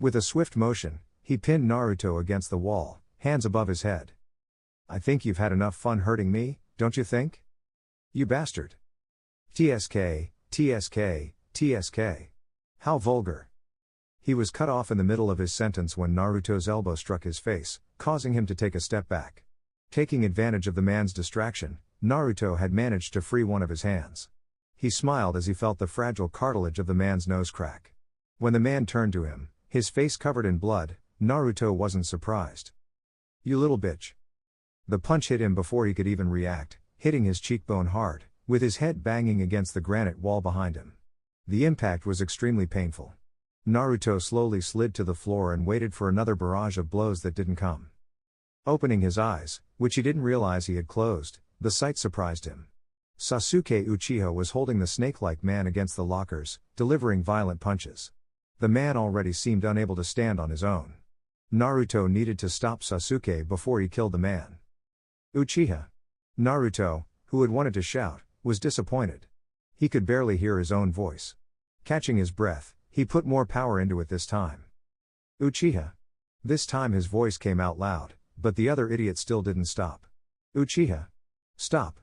[SPEAKER 1] With a swift motion, he pinned Naruto against the wall, hands above his head. "I think you've had enough fun hurting me, don't you think? You bastard. TSK, TSK, TSK. How vulgar." He was cut off in the middle of his sentence when Naruto's elbow struck his face, causing him to take a step back. Taking advantage of the man's distraction, Naruto had managed to free one of his hands. He smiled as he felt the fragile cartilage of the man's nose crack. When the man turned to him, his face covered in blood, Naruto wasn't surprised. "You little bitch." The punch hit him before he could even react, hitting his cheekbone hard, with his head banging against the granite wall behind him. The impact was extremely painful. Naruto slowly slid to the floor and waited for another barrage of blows that didn't come. Opening his eyes, which he didn't realize he had closed, the sight surprised him. Sasuke Uchiha was holding the snake-like man against the lockers, delivering violent punches. The man already seemed unable to stand on his own. Naruto needed to stop Sasuke before he killed the man. Uchiha. Naruto, who had wanted to shout, was disappointed. He could barely hear his own voice. Catching his breath, he put more power into it this time. "Uchiha." This time his voice came out loud, but the other idiot still didn't stop. "Uchiha. Stop.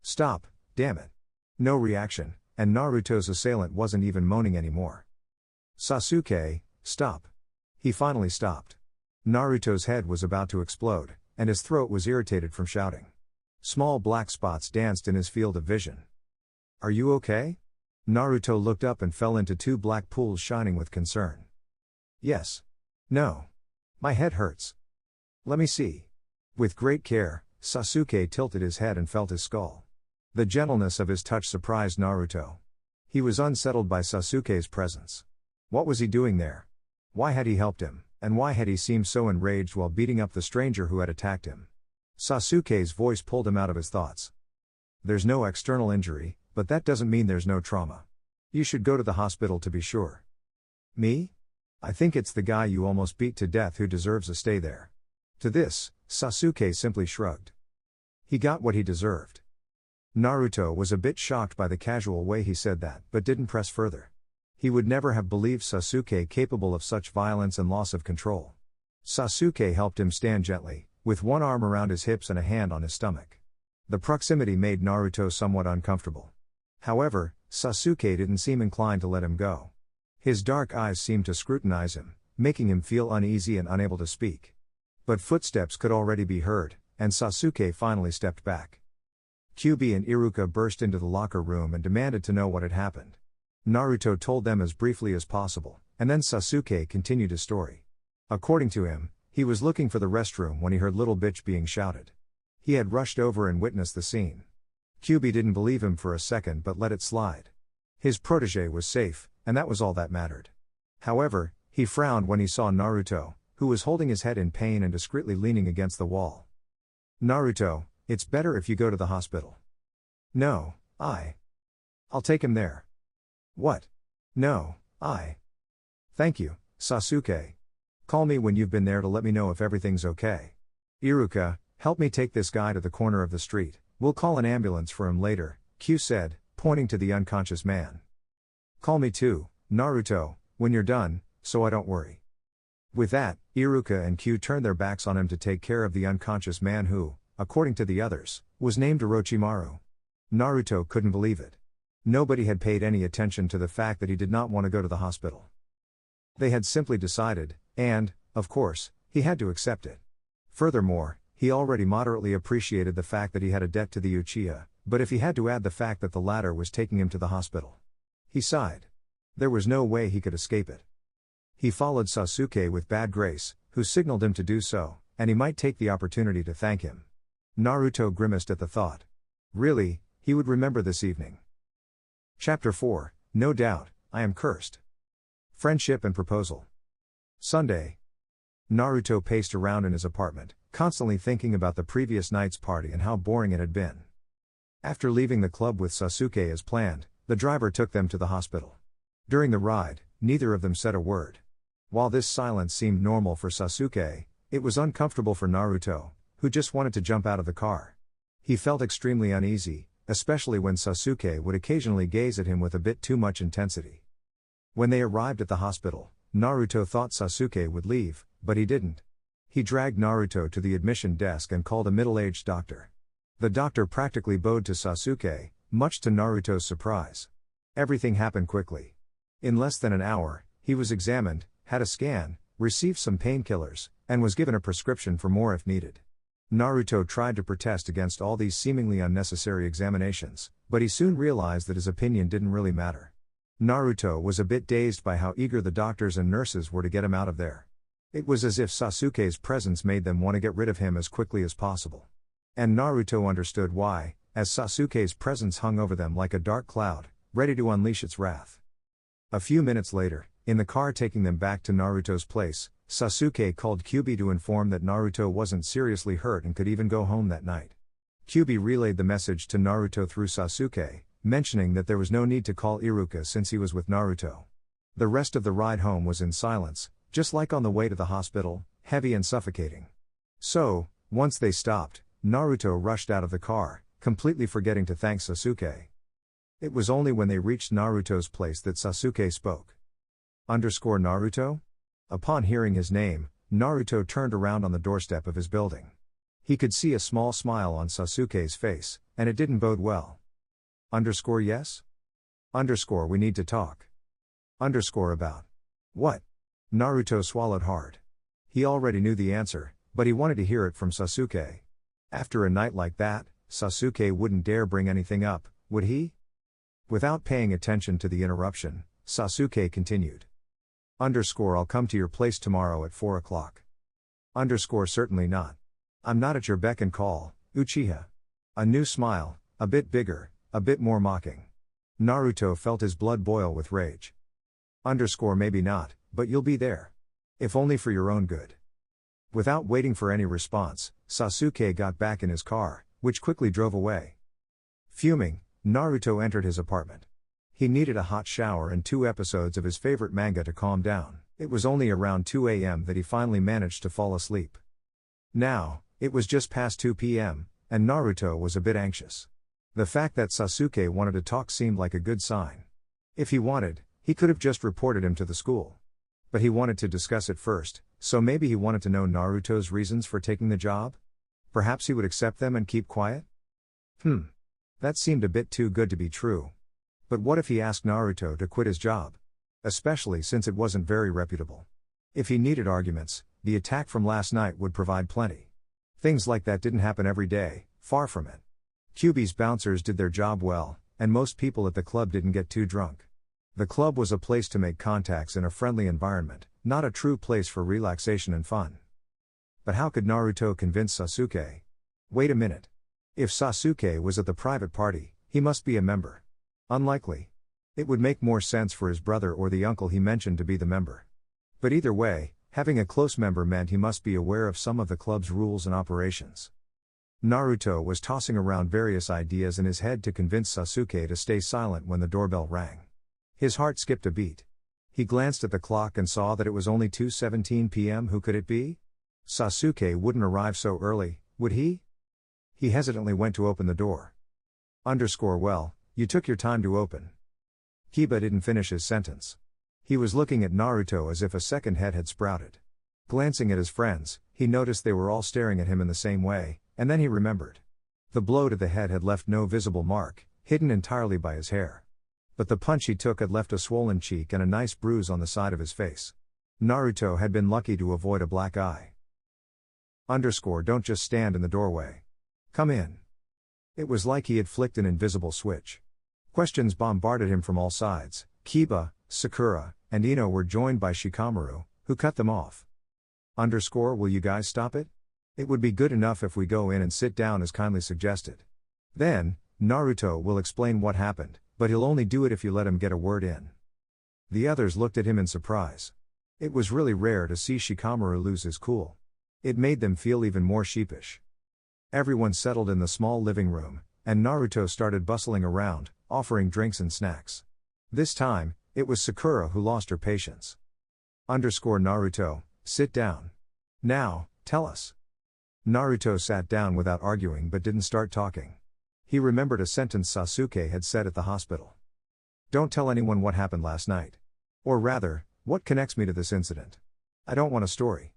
[SPEAKER 1] Stop, damn it." No reaction, and Naruto's assailant wasn't even moaning anymore. "Sasuke, stop." He finally stopped. Naruto's head was about to explode, and his throat was irritated from shouting. Small black spots danced in his field of vision. "Are you okay?" Naruto looked up and fell into two black pools shining with concern. "Yes. No. My head hurts. Let me see." With great care, Sasuke tilted his head and felt his skull. The gentleness of his touch surprised Naruto. He was unsettled by Sasuke's presence. What was he doing there? Why had he helped him, and why had he seemed so enraged while beating up the stranger who had attacked him? Sasuke's voice pulled him out of his thoughts. "There's no external injury, but that doesn't mean there's no trauma. You should go to the hospital to be sure." "Me? I think it's the guy you almost beat to death who deserves a stay there." To this, Sasuke simply shrugged. He got what he deserved. Naruto was a bit shocked by the casual way he said that, but didn't press further. He would never have believed Sasuke capable of such violence and loss of control. Sasuke helped him stand gently, with one arm around his hips and a hand on his stomach. The proximity made Naruto somewhat uncomfortable. However, Sasuke didn't seem inclined to let him go. His dark eyes seemed to scrutinize him, making him feel uneasy and unable to speak. But footsteps could already be heard, and Sasuke finally stepped back. Kyuubi and Iruka burst into the locker room and demanded to know what had happened. Naruto told them as briefly as possible, and then Sasuke continued his story. According to him, he was looking for the restroom when he heard "little bitch" being shouted. He had rushed over and witnessed the scene. Kyuubi didn't believe him for a second but let it slide. His protege was safe, and that was all that mattered. However, he frowned when he saw Naruto, who was holding his head in pain and discreetly leaning against the wall. "Naruto, it's better if you go to the hospital." "No, I'll take him there." "What? No, Thank you, Sasuke. Call me when you've been there to let me know if everything's okay. Iruka, help me take this guy to the corner of the street, we'll call an ambulance for him later," Q said, pointing to the unconscious man. "Call me too, Naruto, when you're done, so I don't worry." With that, Iruka and Q turned their backs on him to take care of the unconscious man who, according to the others, was named Orochimaru. Naruto couldn't believe it. Nobody had paid any attention to the fact that he did not want to go to the hospital. They had simply decided, and, of course, he had to accept it. Furthermore, he already moderately appreciated the fact that he had a debt to the Uchiha, but if he had to add the fact that the latter was taking him to the hospital, he sighed. There was no way he could escape it. He followed Sasuke with bad grace, who signaled him to do so, and he might take the opportunity to thank him. Naruto grimaced at the thought. Really, he would remember this evening. Chapter 4, No Doubt, I Am Cursed. Friendship and Proposal. Sunday. Naruto paced around in his apartment, constantly thinking about the previous night's party and how boring it had been. After leaving the club with Sasuke as planned, the driver took them to the hospital. During the ride, neither of them said a word. While this silence seemed normal for Sasuke, it was uncomfortable for Naruto, who just wanted to jump out of the car. He felt extremely uneasy, especially when Sasuke would occasionally gaze at him with a bit too much intensity. When they arrived at the hospital, Naruto thought Sasuke would leave, but he didn't. He dragged Naruto to the admission desk and called a middle-aged doctor. The doctor practically bowed to Sasuke, much to Naruto's surprise. Everything happened quickly. In less than an hour, he was examined, had a scan, received some painkillers, and was given a prescription for more if needed. Naruto tried to protest against all these seemingly unnecessary examinations, but he soon realized that his opinion didn't really matter. Naruto was a bit dazed by how eager the doctors and nurses were to get him out of there. It was as if Sasuke's presence made them want to get rid of him as quickly as possible. And Naruto understood why, as Sasuke's presence hung over them like a dark cloud, ready to unleash its wrath. A few minutes later, in the car taking them back to Naruto's place, Sasuke called Kyuubi to inform that Naruto wasn't seriously hurt and could even go home that night. Kyuubi relayed the message to Naruto through Sasuke, mentioning that there was no need to call Iruka since he was with Naruto. The rest of the ride home was in silence, just like on the way to the hospital, heavy and suffocating. So, once they stopped, Naruto rushed out of the car, completely forgetting to thank Sasuke. It was only when they reached Naruto's place that Sasuke spoke. Naruto? Upon hearing his name, Naruto turned around on the doorstep of his building. He could see a small smile on Sasuke's face, and it didn't bode well. Yes? We need to talk. About what? Naruto swallowed hard. He already knew the answer, but he wanted to hear it from Sasuke. After a night like that, Sasuke wouldn't dare bring anything up, would he? Without paying attention to the interruption, Sasuke continued. I'll come to your place tomorrow at 4 o'clock. Certainly not. I'm not at your beck and call, Uchiha. A new smile, a bit bigger, a bit more mocking. Naruto felt his blood boil with rage. Maybe not, but you'll be there. If only for your own good. Without waiting for any response, Sasuke got back in his car, which quickly drove away. Fuming, Naruto entered his apartment. He needed a hot shower and 2 episodes of his favorite manga to calm down. It was only around 2 a.m. that he finally managed to fall asleep. Now, it was just past 2 p.m., and Naruto was a bit anxious. The fact that Sasuke wanted to talk seemed like a good sign. If he wanted, he could have just reported him to the school. But he wanted to discuss it first, so maybe he wanted to know Naruto's reasons for taking the job? Perhaps he would accept them and keep quiet? That seemed a bit too good to be true. But what if he asked Naruto to quit his job? Especially since it wasn't very reputable. If he needed arguments, the attack from last night would provide plenty. Things like that didn't happen every day, far from it. Kyuubi's bouncers did their job well, and most people at the club didn't get too drunk. The club was a place to make contacts in a friendly environment, not a true place for relaxation and fun. But how could Naruto convince Sasuke? Wait a minute. If Sasuke was at the private party, he must be a member. Unlikely. It would make more sense for his brother or the uncle he mentioned to be the member. But either way, having a close member meant he must be aware of some of the club's rules and operations. Naruto was tossing around various ideas in his head to convince Sasuke to stay silent when the doorbell rang. His heart skipped a beat. He glanced at the clock and saw that it was only 2:17 p.m. Who could it be? Sasuke wouldn't arrive so early, would he? He hesitantly went to open the door. Well, you took your time to open. Kiba didn't finish his sentence. He was looking at Naruto as if a second head had sprouted. Glancing at his friends, he noticed they were all staring at him in the same way, and then he remembered. The blow to the head had left no visible mark, hidden entirely by his hair. But the punch he took had left a swollen cheek and a nice bruise on the side of his face. Naruto had been lucky to avoid a black eye. Don't just stand in the doorway. Come in. It was like he had flicked an invisible switch. Questions bombarded him from all sides. Kiba, Sakura, and Ino were joined by Shikamaru, who cut them off. Will you guys stop it? It would be good enough if we go in and sit down as kindly suggested. Then, Naruto will explain what happened, but he'll only do it if you let him get a word in. The others looked at him in surprise. It was really rare to see Shikamaru lose his cool. It made them feel even more sheepish. Everyone settled in the small living room, and Naruto started bustling around, offering drinks and snacks. This time, it was Sakura who lost her patience. Naruto, sit down. Now, tell us. Naruto sat down without arguing but didn't start talking. He remembered a sentence Sasuke had said at the hospital. Don't tell anyone what happened last night. Or rather, what connects me to this incident. I don't want a story.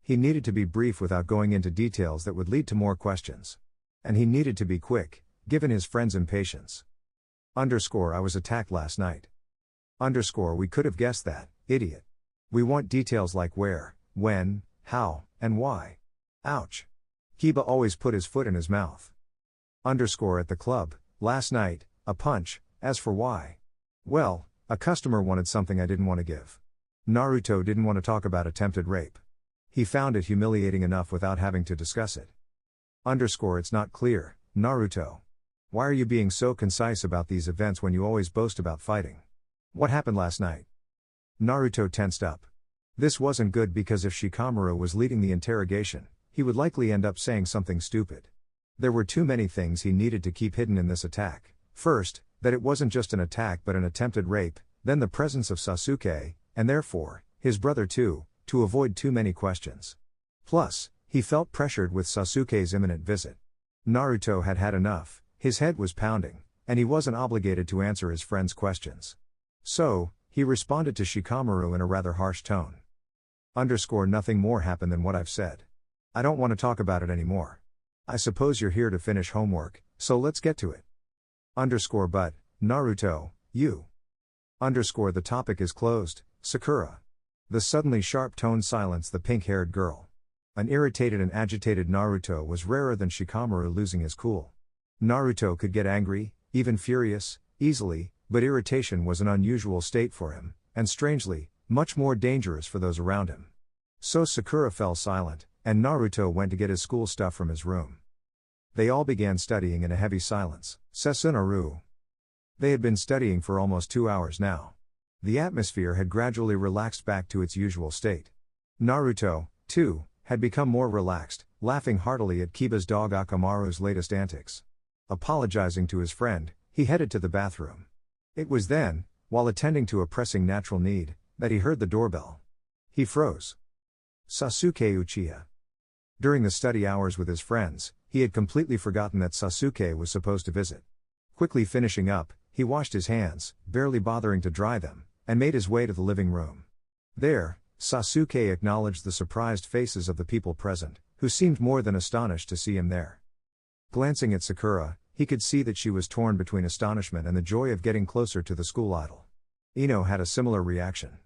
[SPEAKER 1] He needed to be brief without going into details that would lead to more questions. And he needed to be quick, given his friend's impatience. I was attacked last night. We could have guessed that, idiot. We want details like where, when, how, and why. Ouch. Kiba always put his foot in his mouth. At the club, last night, a punch. As for why? Well, a customer wanted something I didn't want to give. Naruto didn't want to talk about attempted rape. He found it humiliating enough without having to discuss it. It's not clear, Naruto. Why are you being so concise about these events when you always boast about fighting? What happened last night? Naruto tensed up. This wasn't good because if Shikamaru was leading the interrogation, he would likely end up saying something stupid. There were too many things he needed to keep hidden in this attack. First, that it wasn't just an attack but an attempted rape, then the presence of Sasuke, and therefore, his brother too, to avoid too many questions. Plus, he felt pressured with Sasuke's imminent visit. Naruto had had enough, his head was pounding, and he wasn't obligated to answer his friend's questions. So, he responded to Shikamaru in a rather harsh tone. Nothing more happened than what I've said. I don't want to talk about it anymore. I suppose you're here to finish homework, so let's get to it. But, Naruto, you. The topic is closed, Sakura. The suddenly sharp-toned silenced the pink-haired girl. An irritated and agitated Naruto was rarer than Shikamaru losing his cool. Naruto could get angry, even furious, easily, but irritation was an unusual state for him, and strangely, much more dangerous for those around him. So Sakura fell silent, and Naruto went to get his school stuff from his room. They all began studying in a heavy silence. SasuNaru. They had been studying for almost 2 hours now. The atmosphere had gradually relaxed back to its usual state. Naruto, too, had become more relaxed, laughing heartily at Kiba's dog Akamaru's latest antics. Apologizing to his friend, he headed to the bathroom. It was then, while attending to a pressing natural need, that he heard the doorbell. He froze. Sasuke Uchiha. During the study hours with his friends, he had completely forgotten that Sasuke was supposed to visit. Quickly finishing up, he washed his hands, barely bothering to dry them, and made his way to the living room. There, Sasuke acknowledged the surprised faces of the people present, who seemed more than astonished to see him there. Glancing at Sakura, he could see that she was torn between astonishment and the joy of getting closer to the school idol. Ino had a similar reaction.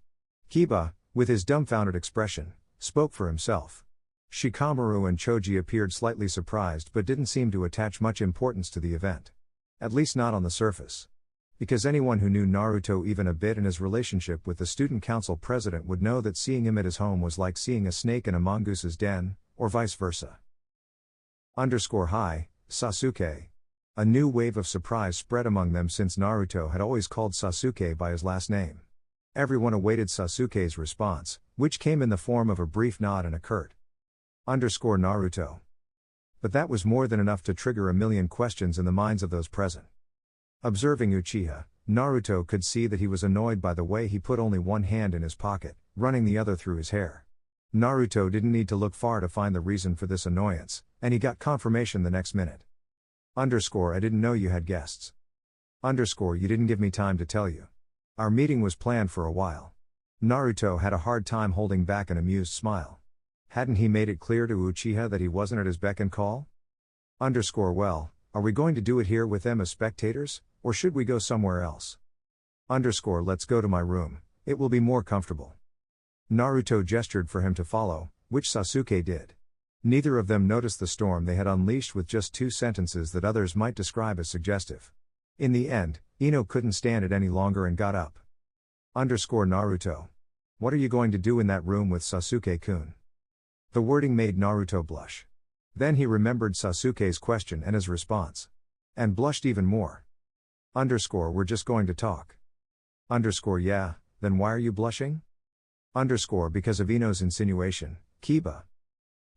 [SPEAKER 1] Kiba, with his dumbfounded expression, spoke for himself. Shikamaru and Choji appeared slightly surprised but didn't seem to attach much importance to the event. At least not on the surface. Because anyone who knew Naruto even a bit and his relationship with the student council president would know that seeing him at his home was like seeing a snake in a mongoose's den, or vice versa. Hi, Sasuke. A new wave of surprise spread among them since Naruto had always called Sasuke by his last name. Everyone awaited Sasuke's response, which came in the form of a brief nod and a curt Naruto. But that was more than enough to trigger a million questions in the minds of those present. Observing Uchiha, Naruto could see that he was annoyed by the way he put only one hand in his pocket, running the other through his hair. Naruto didn't need to look far to find the reason for this annoyance, and he got confirmation the next minute. I didn't know you had guests. You didn't give me time to tell you. Our meeting was planned for a while. Naruto had a hard time holding back an amused smile. Hadn't he made it clear to Uchiha that he wasn't at his beck and call? Well, are we going to do it here with them as spectators, or should we go somewhere else? Let's go to my room, it will be more comfortable. Naruto gestured for him to follow, which Sasuke did. Neither of them noticed the storm they had unleashed with just 2 sentences that others might describe as suggestive. In the end, Ino couldn't stand it any longer and got up. Naruto. What are you going to do in that room with Sasuke-kun? The wording made Naruto blush. Then he remembered Sasuke's question and his response. And blushed even more. We're just going to talk. Yeah, then why are you blushing? Because of Ino's insinuation, Kiba.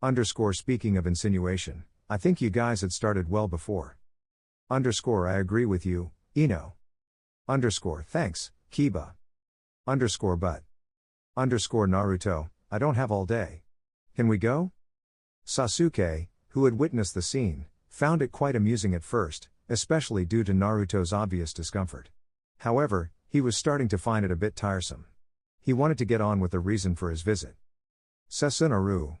[SPEAKER 1] Speaking of insinuation, I think you guys had started well before. I agree with you, Ino. Thanks, Kiba. But. Naruto, I don't have all day. Can we go? Sasuke, who had witnessed the scene, found it quite amusing at first, especially due to Naruto's obvious discomfort. However, he was starting to find it a bit tiresome. He wanted to get on with the reason for his visit. SasuNaru.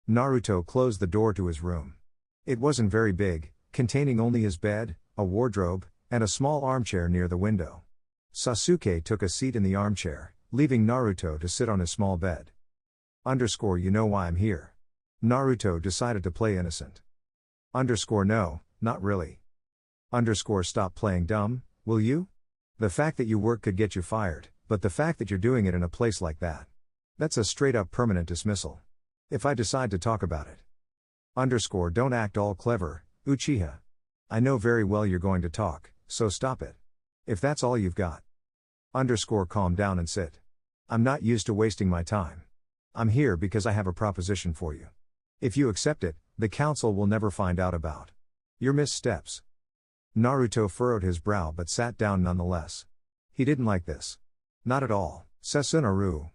[SPEAKER 1] Naruto closed the door to his room. It wasn't very big, containing only his bed, a wardrobe, and a small armchair near the window. Sasuke took a seat in the armchair, leaving Naruto to sit on his small bed. You know why I'm here. Naruto decided to play innocent. No, not really. Stop playing dumb, will you? The fact that you work could get you fired, but the fact that you're doing it in a place like that's a straight up permanent dismissal. If I decide to talk about it. Don't act all clever, Uchiha. I know very well you're going to talk, so stop it. If that's all you've got. Calm down and sit. I'm not used to wasting my time. I'm here because I have a proposition for you. If you accept it, the council will never find out about your missteps. Naruto furrowed his brow but sat down nonetheless. He didn't like this. Not at all, SasuNaru.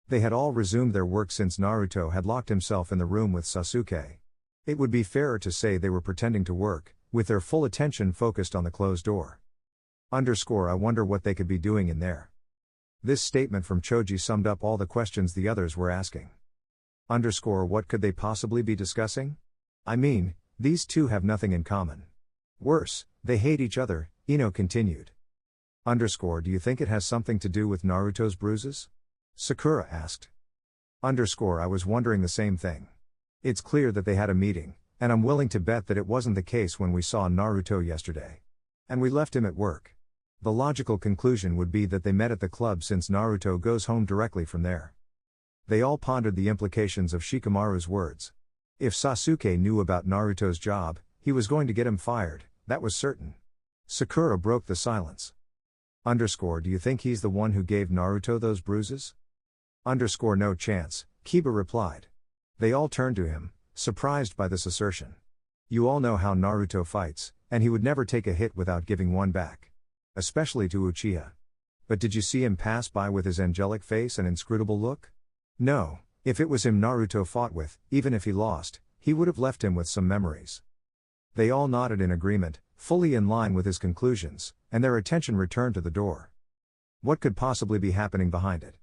[SPEAKER 1] They had all resumed their work since Naruto had locked himself in the room with Sasuke. It would be fairer to say they were pretending to work, with their full attention focused on the closed door. I wonder what they could be doing in there. This statement from Choji summed up all the questions the others were asking. What could they possibly be discussing? I mean, these two have nothing in common. Worse, they hate each other, Ino continued. Do you think it has something to do with Naruto's bruises? Sakura asked. I was wondering the same thing. It's clear that they had a meeting, and I'm willing to bet that it wasn't the case when we saw Naruto yesterday. And we left him at work. The logical conclusion would be that they met at the club since Naruto goes home directly from there. They all pondered the implications of Shikamaru's words. If Sasuke knew about Naruto's job, he was going to get him fired, that was certain. Sakura broke the silence. Do you think he's the one who gave Naruto those bruises? No chance, Kiba replied. They all turned to him, surprised by this assertion. You all know how Naruto fights, and he would never take a hit without giving one back. Especially to Uchiha. But did you see him pass by with his angelic face and inscrutable look? No, if it was him Naruto fought with, even if he lost, he would have left him with some memories. They all nodded in agreement, fully in line with his conclusions, and their attention returned to the door. What could possibly be happening behind it?